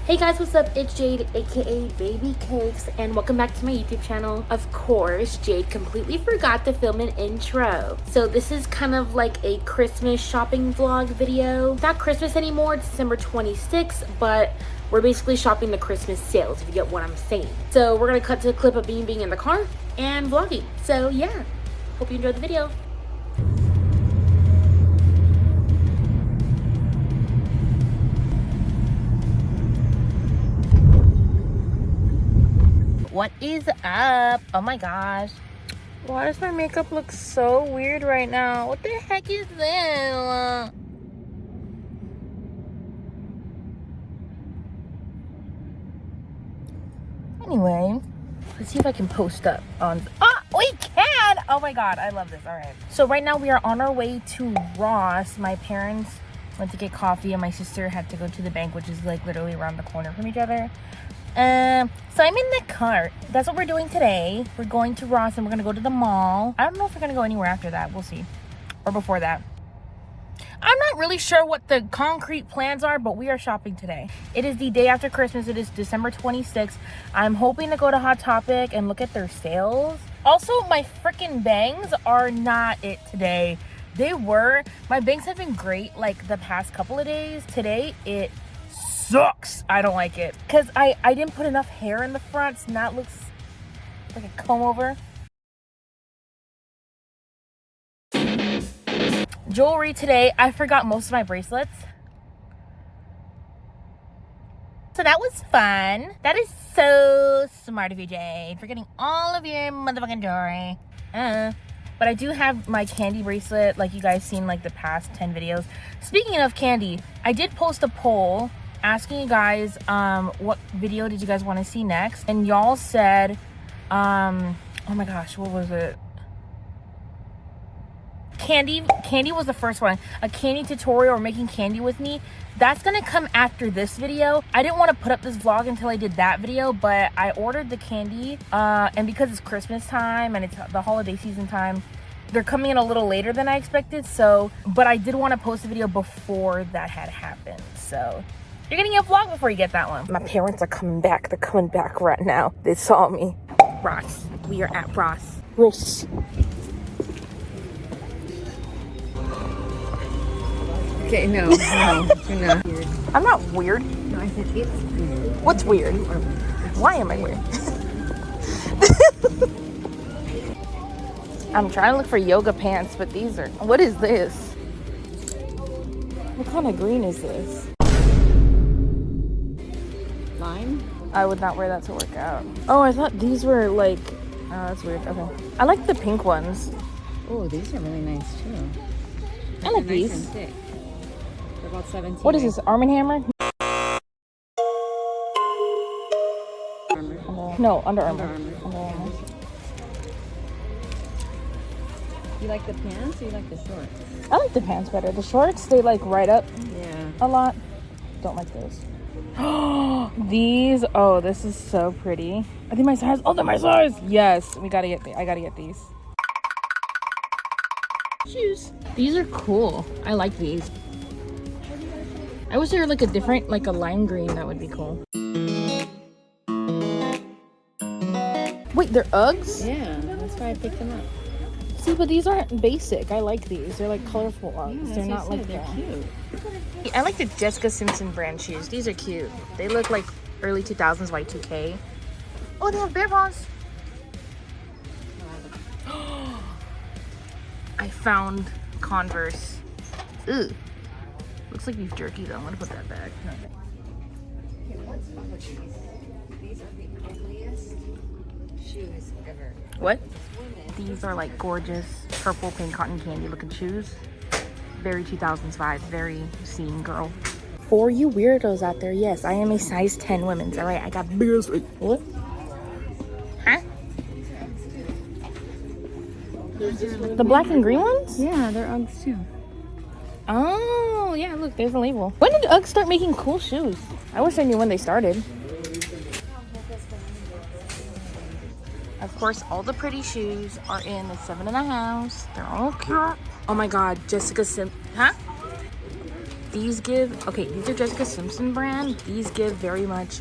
Hey guys, what's up? It's Jade, aka Baby Cakes, and welcome back to my YouTube channel. Of course, Jade completely forgot to film an intro. So this is kind of like a Christmas shopping vlog video. It's not Christmas anymore, it's December 26th, but we're basically shopping the Christmas sales, if you get what I'm saying. So we're gonna cut to a clip of me being in the car and vlogging. So yeah, hope you enjoyed the video. What is up? Oh my gosh. Why does my makeup look so weird right now? What the heck is this? Anyway, let's see if I can post up on... Oh, we can! Oh my god, I love this. All right. So right now we are on our way to Ross. My parents went to get coffee and my sister had to go to the bank, which is like literally around the corner from each other. So I'm in the car. That's what we're doing today. We're going to Ross and we're gonna go to the mall. I don't know if we're gonna go anywhere after that. We'll see. Or before that. I'm not really sure what the concrete plans are, but we are shopping today. It is the day after Christmas. It is December 26th. I'm hoping to go to Hot Topic and look at their sales. Also, my freaking bangs are not it today. They were. My bangs have been great like the past couple of days. Today, it sucks. I don't like it because I didn't put enough hair in the front, so now it looks like a comb over. Jewelry today, I forgot most of my bracelets, so that was fun. That is so smart of you, Jade, forgetting all of your motherfucking jewelry. But I do have my candy bracelet, like you guys seen like the past 10 videos. Speaking of candy, I did post a poll asking you guys what video did you guys want to see next, and y'all said oh my gosh, what was it? Candy was the first one. A candy tutorial or making candy with me. That's gonna come after this video. I didn't want to put up this vlog until I did that video, but I ordered the candy and because it's Christmas time and it's the holiday season time, they're coming in a little later than I expected. So but I did want to post a video before that had happened, so you're getting a vlog before you get that one. My parents are coming back. They're coming back right now. They saw me. Ross. We are at Ross. Ross. Okay, no, you're not weird. I'm not weird. No, I said it's weird. What's weird? Why am I weird? I'm trying to look for yoga pants, but these are... What is this? What kind of green is this? Lime? I would not wear that to work out. Oh, I thought these were like... Oh, that's weird. Okay. I like the pink ones. Oh, these are really nice too. I like They're these. nice and thick. They're about 17. What is this? Arm & Hammer? Armour. No, Under Armour. Under Armour. You like the pants or you like the shorts? I like the pants better. The shorts, they like right up Yeah. a lot. Don't like those. These, oh, this is so pretty. I think my size. Oh, they're my size. Yes, we gotta get. I gotta get these shoes. These are cool. I like these. I wish they were like a different, like a lime green. That would be cool. Wait, they're Uggs? Yeah, that's why I picked them up. See, but these aren't basic. I like these. They're like colorful Uggs. Yeah, They're not like they're that. cute. I like the Jessica Simpson brand shoes. These are cute. They look like early 2000s Y2K. Oh, they have bear paws. I found Converse. Ooh. Looks like beef jerky though. I'm gonna put that back. These are the ugliest shoes ever. What? These are like gorgeous purple pink cotton candy looking shoes. Very 2000s vibe. Very scene girl. For you weirdos out there, yes, I am a size 10 women's. All right, I got bigger. What? Huh? The black and green ones? Yeah, they're Uggs too. Oh, yeah, look, there's a label. When did Uggs start making cool shoes? I wish I knew when they started. Of course, all the pretty shoes are in the 7 in the house. They're all cute. Oh my god, Jessica Simpson. Huh? These give, okay, these are Jessica Simpson brand. These give very much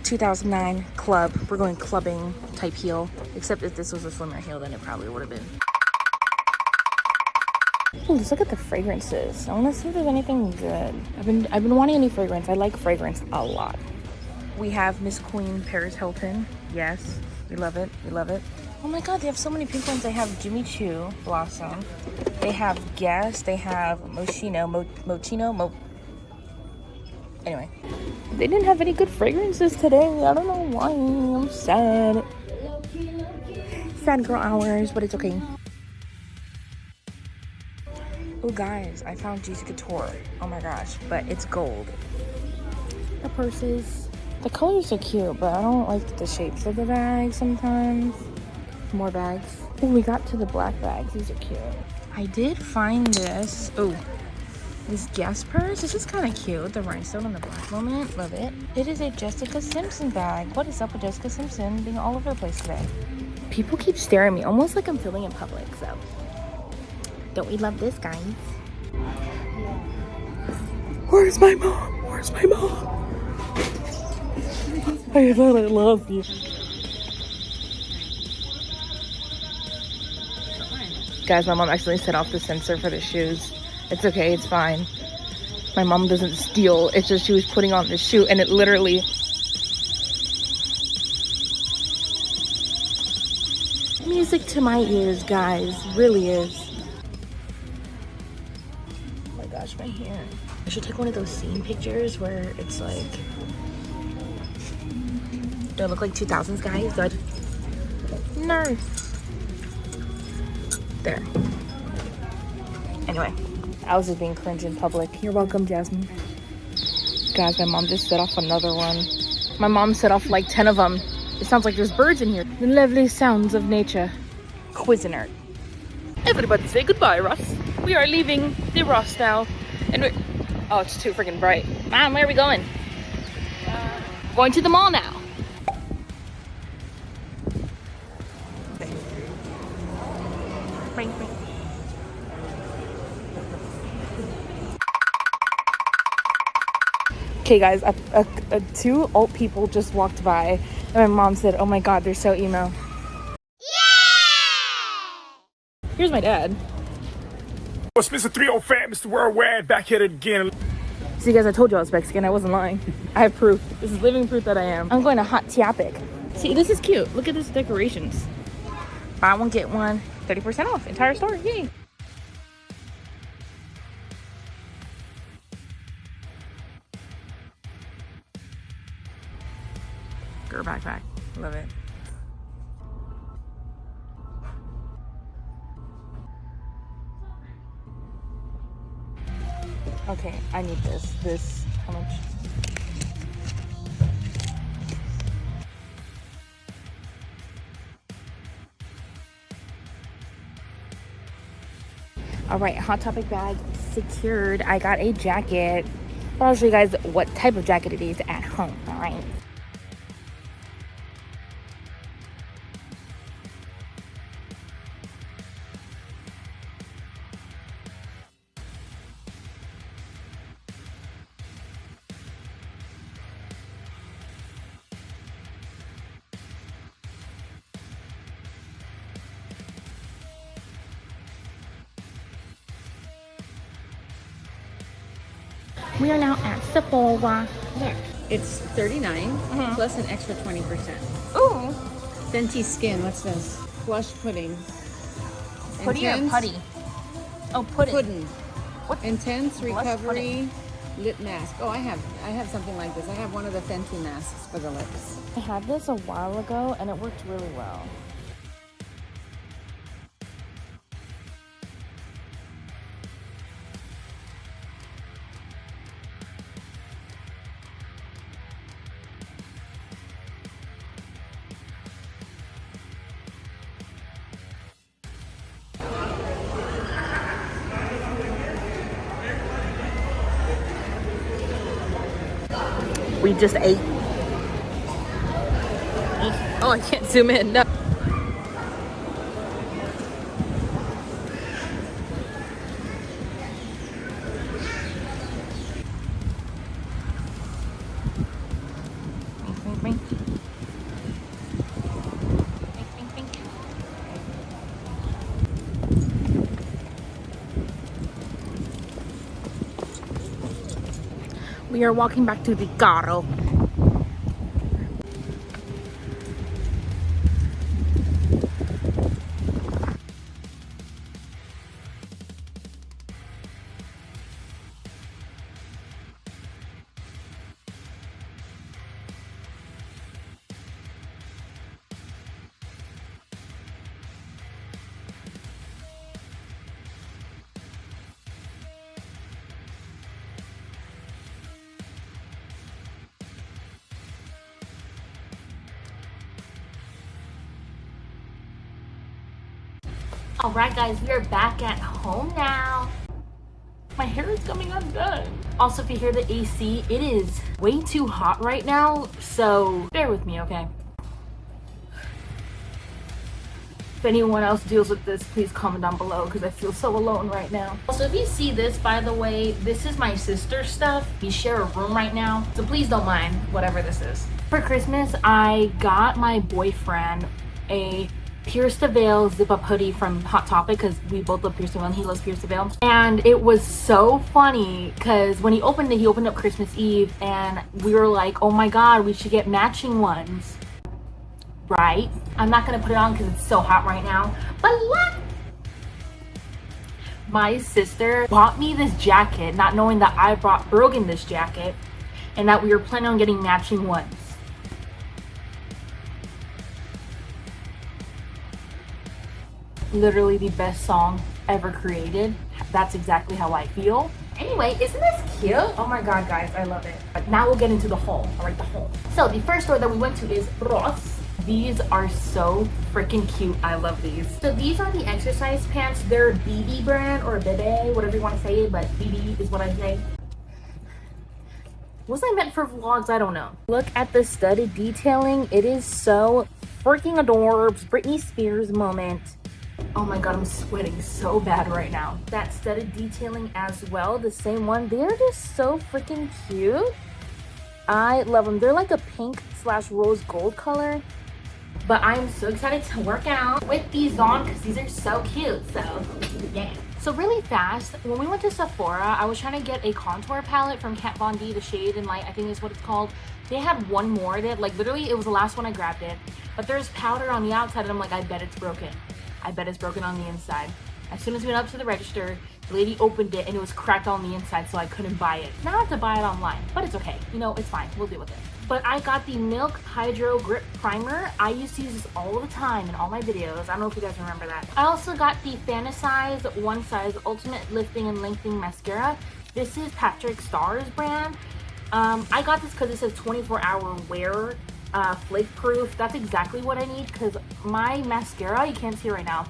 2009 club. We're going clubbing type heel. Except if this was a slimmer heel, then it probably would have been. Oh, let's look at the fragrances. I want to see if there's anything good. I've been wanting a new fragrance. I like fragrance a lot. We have Miss Queen Paris Hilton. Yes, we love it. We love it. Oh my God, they have so many pink ones. They have Jimmy Choo Blossom. They have Guess. They have Moschino. Anyway, they didn't have any good fragrances today. I don't know why. I'm sad. Sad girl hours, but it's okay. Oh guys, I found Juicy Couture. Oh my gosh, but it's gold. The purses. The colors are cute, but I don't like the shapes of the bags sometimes. More bags. Oh, we got to the black bags. These are cute. I did find this. Oh, this Guess purse. This is kind of cute. The rhinestone on the black moment. Love it. It is a Jessica Simpson bag. What is up with Jessica Simpson being all over the place today? People keep staring at me, almost like I'm filming in public, so. Don't we love this, guys? Where's my mom? Where's my mom? I thought I loved you. Guys, my mom accidentally set off the sensor for the shoes. It's okay, it's fine. My mom doesn't steal. It's just she was putting on the shoe and it literally... Music to my ears, guys. Really is. Oh my gosh, my hair. I should take one of those scene pictures where it's like... Do I look like 2000s, guys? Good. No. There. Anyway, I was just being cringe in public. You're welcome, Jasmine. Guys, my mom just set off another one. My mom set off like 10 of them. It sounds like there's birds in here. The lovely sounds of nature. Cuisinart. Everybody say goodbye, Ross. We are leaving the Ross now. And we're... Oh, it's too freaking bright. Mom, where are we going? Going to the mall now. Okay guys, two old people just walked by and my mom said, oh my God, they're so emo. Yeah! Here's my dad. What's Mr. 3 Fat, Mr. Worldwide, back at it again. See guys, I told you I was Mexican, I wasn't lying. I have proof. This is living proof that I am. I'm going to Hot Topic. See, this is cute. Look at this decorations. Buy one, get one, 30% off. Entire store, yay. Girl backpack, love it. Okay, I need this. This, how much? All right, Hot Topic bag secured. I got a jacket, but I'll show you guys what type of jacket it is at home, all right? We are now at Sephora. Look, it's $39 plus an extra 20%. Ooh. Fenty Skin, what's this? Blush pudding. Putty or putty? Oh, pudding. Pudding. What? Intense Blush recovery lip mask. Oh, I have something like this. I have one of the Fenty masks for the lips. I had this a while ago and it worked really well. We just ate. Oh, I can't zoom in. No. Wink. Wink, wink, wink. We are walking back to the carro. Alright guys, we are back at home now. My hair is coming undone. Also, if you hear the AC, it is way too hot right now, so bear with me, okay? If anyone else deals with this, please comment down below because I feel so alone right now. Also, if you see this, by the way, this is my sister's stuff. We share a room right now, so please don't mind whatever this is. For Christmas, I got my boyfriend a Pierce the Veil zip up hoodie from Hot Topic because we both love Pierce the Veil and he loves Pierce the Veil. And it was so funny because when he opened it, he opened up Christmas Eve and we were like, oh my god, we should get matching ones. Right? I'm not gonna put it on because it's so hot right now. But look! My sister bought me this jacket, not knowing that I brought Brogan this jacket and that we were planning on getting matching ones. Literally the best song ever created. That's exactly how I feel. Anyway, isn't this cute? Oh my god, guys, I love it. But now we'll get into the haul. All right, the haul. So the first store that we went to is Ross. These are so freaking cute. I love these. So these are the exercise pants. They're BB brand or Bebe, whatever you want to say it, but BB is what I say. Was I meant for vlogs? I don't know. Look at the studded detailing. It is so freaking adorbs. Britney Spears moment. Oh my god, I'm sweating so bad right now. That studded detailing as well, the same one. They're just so freaking cute. I love them. They're like a pink / rose gold color. But I'm so excited to work out with these on because these are so cute. So, yeah. So really fast, when we went to Sephora, I was trying to get a contour palette from Kat Von D, the Shade and Light, I think is what it's called. They had one more of it. Like literally, it was the last one I grabbed it. But there's powder on the outside and I'm like, I bet it's broken. I bet it's broken on the inside. As soon as we went up to the register, the lady opened it and it was cracked on the inside, so I couldn't buy it. Now I have to buy it online, but it's okay. You know, it's fine. We'll deal with it. But I got the Milk Hydro Grip Primer. I used to use this all the time in all my videos. I don't know if you guys remember that. I also got the Fantasize One Size Ultimate Lifting and Lengthening Mascara. This is Patrick Starr's brand. I got this because it says 24-hour wear. Flake proof. That's exactly what I need because my mascara, you can't see right now,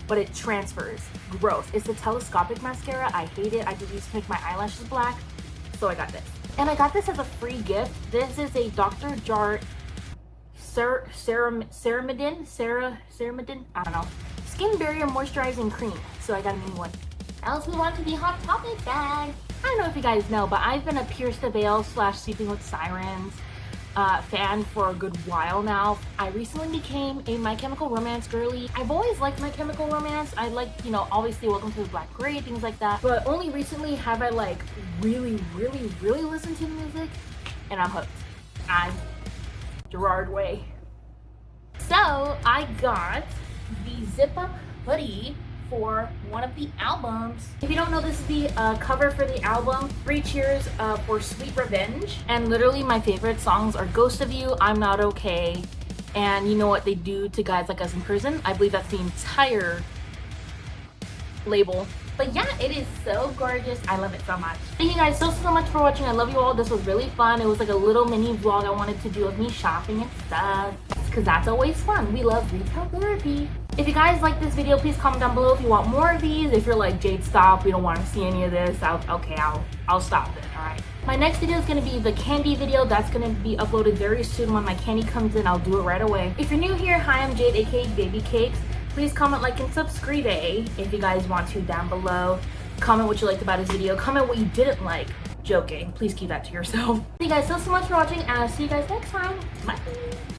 but it transfers. Gross. It's a telescopic mascara. I hate it. I just used to make my eyelashes black, so I got this. And I got this as a free gift. This is a Dr. Jart Ceramidin, I don't know, skin barrier moisturizing cream. So I got a mini one. Now let's move on to the Hot Topic bag. I don't know if you guys know, but I've been a Pierce the Veil / Sleeping with Sirens fan for a good while now. I recently became a My Chemical Romance girly. I've always liked My Chemical Romance. I like, you know, obviously Welcome to the Black Parade, things like that. But only recently have I like really listened to the music and I'm hooked. I'm Gerard Way. So I got the zip up hoodie for one of the albums. If you don't know, this is the cover for the album 3 Cheers for Sweet Revenge, and literally my favorite songs are Ghost of You, I'm Not Okay, and You Know What They Do to Guys Like Us in Prison. I believe that's the entire label. But yeah, it is so gorgeous. I love it so much. Thank you guys so much for watching. I love you all. This was really fun. It was like a little mini vlog I wanted to do of me shopping and stuff, because that's always fun. We love retail therapy. If you guys like this video, please comment down below if you want more of these. If you're like, Jade, stop, we don't want to see any of this, I'll stop it. All right, my next video is going to be the candy video. That's going to be uploaded very soon. When my candy comes in, I'll do it right away. If you're new here, hi, I'm Jade, aka Baby Cakes. Please comment, like, and subscribe if you guys want to down below. Comment what you liked about this video. Comment what you didn't like. Joking. Please keep that to yourself. Thank you guys so much for watching, and I'll see you guys next time. Bye.